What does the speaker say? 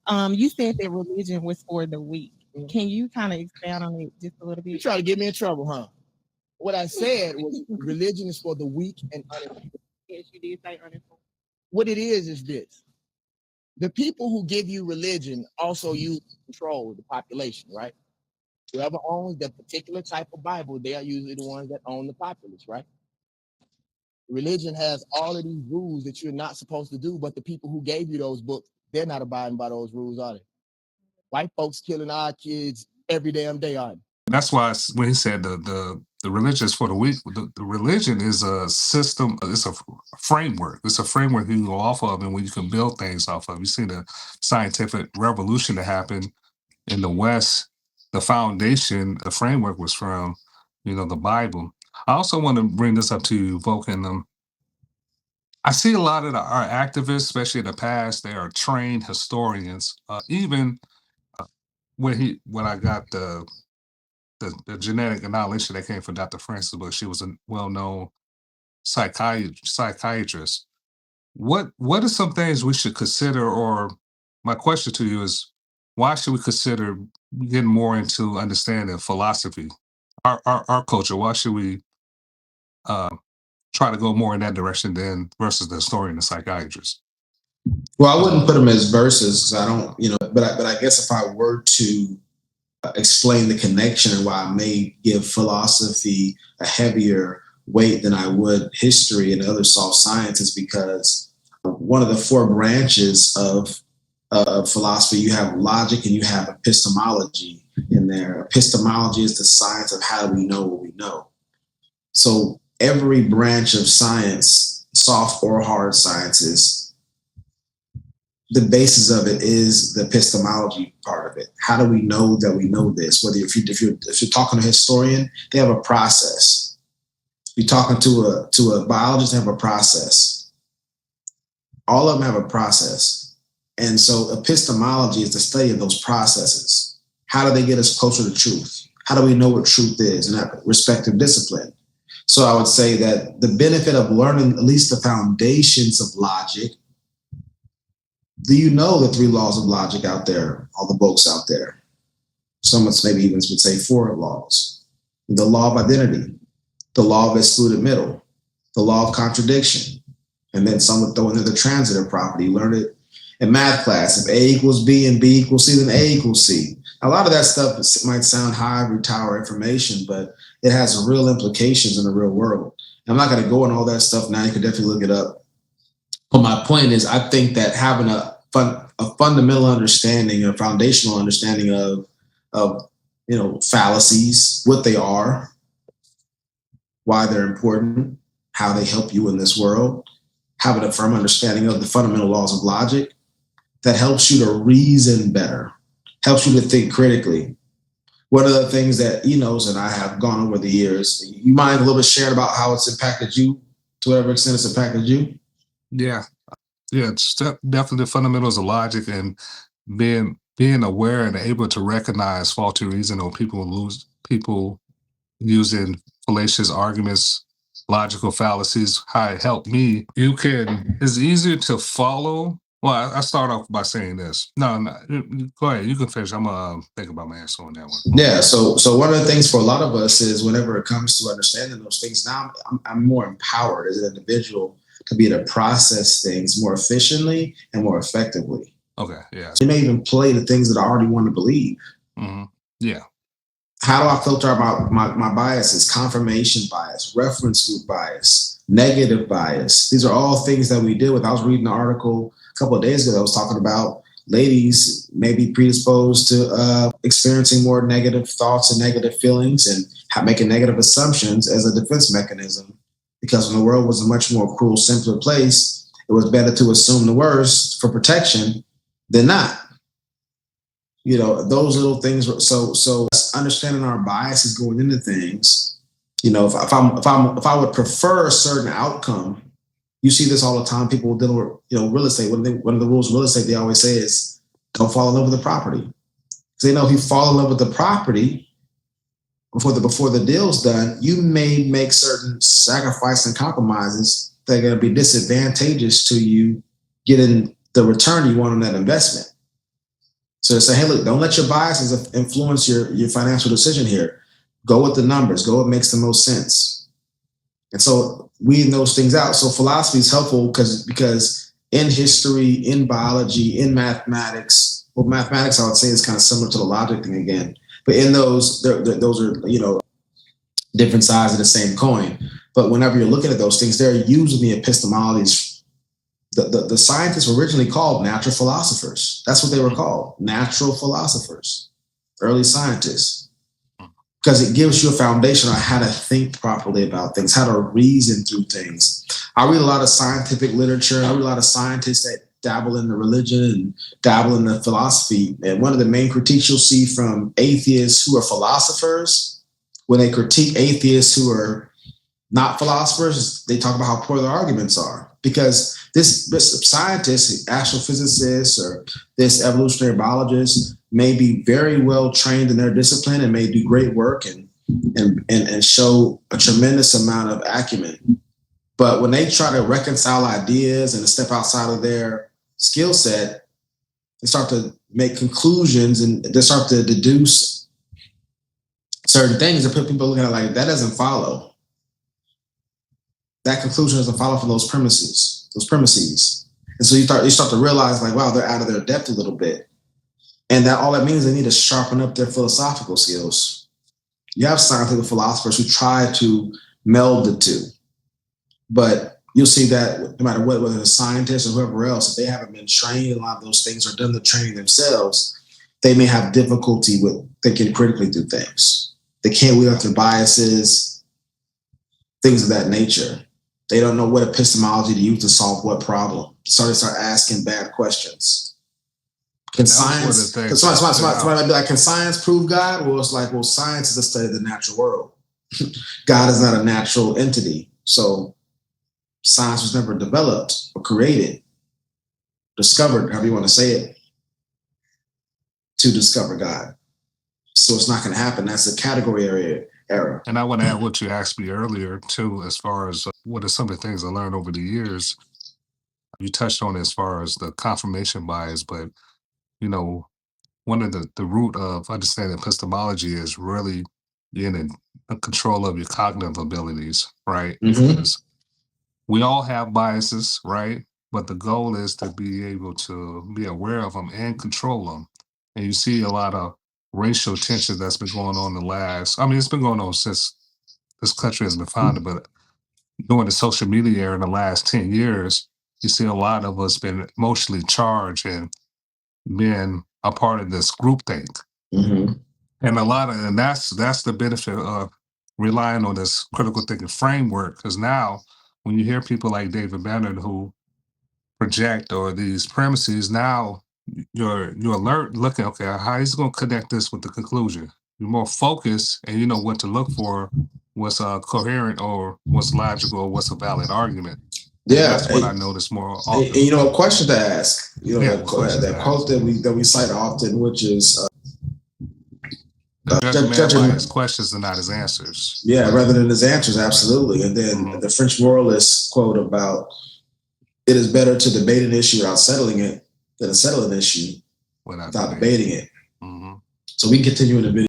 You said that religion was for the weak. Can you kind of expand on it just a little You bit? try to get me in trouble, huh? What I said was religion is for the weak and uninformed. Yes, you did say uninformed. What it is this. The people who give you religion also use control the population, right? Whoever owns that particular type of Bible, they are usually the ones that own the populace, right? Religion has all of these rules that you're not supposed to do, but the people who gave you those books, they're not abiding by those rules, are they? White folks killing our kids every damn day, aren't That's why when he said the religion is for the weak, the religion is a system. It's a framework. It's a framework you can go off of, and where you can build things off of. You see the scientific revolution that happened in the West. The foundation, the framework was from, the Bible. I also want to bring this up to you, Vulcan. I see a lot of our activists, especially in the past, they are trained historians. Even when I got the genetic annihilation that came from Dr. Francis, but she was a well-known psychiatrist. What are some things we should consider, or my question to you is, why should we consider getting more into understanding philosophy, our culture? Why should we uh, try to go more in that direction than versus the historian and psychiatrist? Well, I wouldn't put them as verses because I don't, but I guess if I were to explain the connection and why I may give philosophy a heavier weight than I would history and other soft sciences, because one of the four branches of philosophy, you have logic and you have epistemology in there. Epistemology is the science of how we know what we know. So every branch of science, soft or hard sciences, the basis of it is the epistemology part of it. How do we know that we know this? Whether if you're talking to a historian, they have a process. If you're talking to a biologist, they have a process. All of them have a process. And so epistemology is the study of those processes. How do they get us closer to truth? How do we know what truth is in that respective discipline? So I would say that the benefit of learning at least the foundations of logic. Do you know the three laws of logic out there, all the books out there? Some maybe even would say four laws. The law of identity, the law of excluded middle, the law of contradiction, and then some would throw in there the transitive property. You learned it in math class. If A equals B and B equals C, then A equals C. A lot of that stuff might sound high ivory tower information, but it has real implications in the real world. I'm not going to go in all that stuff now. You can definitely look it up. But my point is, I think that having a fundamental understanding, a foundational understanding of fallacies, what they are, why they're important, how they help you in this world, having a firm understanding of the fundamental laws of logic, that helps you to reason better, helps you to think critically. One of the things that Enos and I have gone over the years, you mind a little bit sharing about how it's impacted you, to whatever extent it's impacted you? Yeah, it's definitely the fundamentals of logic and being aware and able to recognize faulty reason, or people using fallacious arguments, logical fallacies. How it helped me, it's easier to follow. Well, I start off by saying this. No, go ahead. You can finish. I'm gonna think about my answer on that one. Yeah. So one of the things for a lot of us is whenever it comes to understanding those things, now I'm more empowered as an individual to be able to process things more efficiently and more effectively. Okay. Yeah. You may even play the things that I already want to believe. Mm-hmm. Yeah. How do I filter out my biases? Confirmation bias, reference group bias, negative bias. These are all things that we deal with. I was reading an article a couple of days ago that was talking about ladies may be predisposed to experiencing more negative thoughts and negative feelings and making negative assumptions as a defense mechanism. Because when the world was a much more cruel, simpler place, it was better to assume the worst for protection than not. Those little things. So understanding our biases going into things. If I would prefer a certain outcome, you see this all the time. People dealing with real estate. One of the rules of real estate they always say is don't fall in love with the property. Because they know if you fall in love with the property before the deal's done, you may make certain sacrifices and compromises that are going to be disadvantageous to you getting the return you want on that investment. So they say, hey, look, don't let your biases influence your financial decision here. Go with the numbers. Go what makes the most sense. And so weeding those things out. So philosophy is helpful because in history, in biology, in mathematics, well, mathematics, I would say, is kind of similar to the logic thing again. But in those are, different sides of the same coin. But whenever you're looking at those things, they're using the epistemologies. The scientists were originally called natural philosophers. That's what they were called, natural philosophers, early scientists, because it gives you a foundation on how to think properly about things, how to reason through things. I read a lot of scientific literature. I read a lot of scientists that dabble in the religion and dabble in the philosophy. And one of the main critiques you'll see from atheists who are philosophers, when they critique atheists who are not philosophers, they talk about how poor their arguments are. Because this scientist, astrophysicist, or this evolutionary biologist may be very well trained in their discipline and may do great work and show a tremendous amount of acumen. But when they try to reconcile ideas and to step outside of their skill set, they start to make conclusions and they start to deduce certain things and put people looking at it like, that doesn't follow. That conclusion doesn't follow from those premises. And so you start to realize, like, wow, they're out of their depth a little bit. And that all that means they need to sharpen up their philosophical skills. You have scientific philosophers who try to meld the two. But you'll see that no matter what, whether it's scientists or whoever else, if they haven't been trained in a lot of those things or done the training themselves, they may have difficulty with thinking critically through things. They can't weed out their biases, things of that nature. They don't know what epistemology to use to solve what problem. So they start asking bad questions. Can science, somebody might be like, can science prove God? Well, it's like, well, science is a study of the natural world. God is not a natural entity. So science was never developed or created, discovered, however you want to say it, to discover God. So it's not going to happen. That's a category error. And I want to add what you asked me earlier, too, as far as what are some of the things I learned over the years. You touched on as far as the confirmation bias, but, one of the root of understanding epistemology is really being in control of your cognitive abilities, right? Mm-hmm. Because we all have biases, right? But the goal is to be able to be aware of them and control them. And you see a lot of racial tension that's been going on it's been going on since this country has been founded, but during the social media era in the last 10 years, you see a lot of us been emotionally charged and being a part of this groupthink. Mm-hmm. And that's the benefit of relying on this critical thinking framework. Because now when you hear people like David Banner who project or these premises, now you're alert looking, okay, how he's going to connect this with the conclusion. You're more focused and you know what to look for, what's coherent or what's logical or what's a valid argument. And Yeah, that's what I notice more often. And, a question to ask. That quote that we cite often, which is judge a man by his questions and not his answers. Yeah, rather than his answers, absolutely. And then the French moralist quote about it is better to debate an issue without settling it than to settle an issue without debating it. Mm-hmm. So we can continue in the video.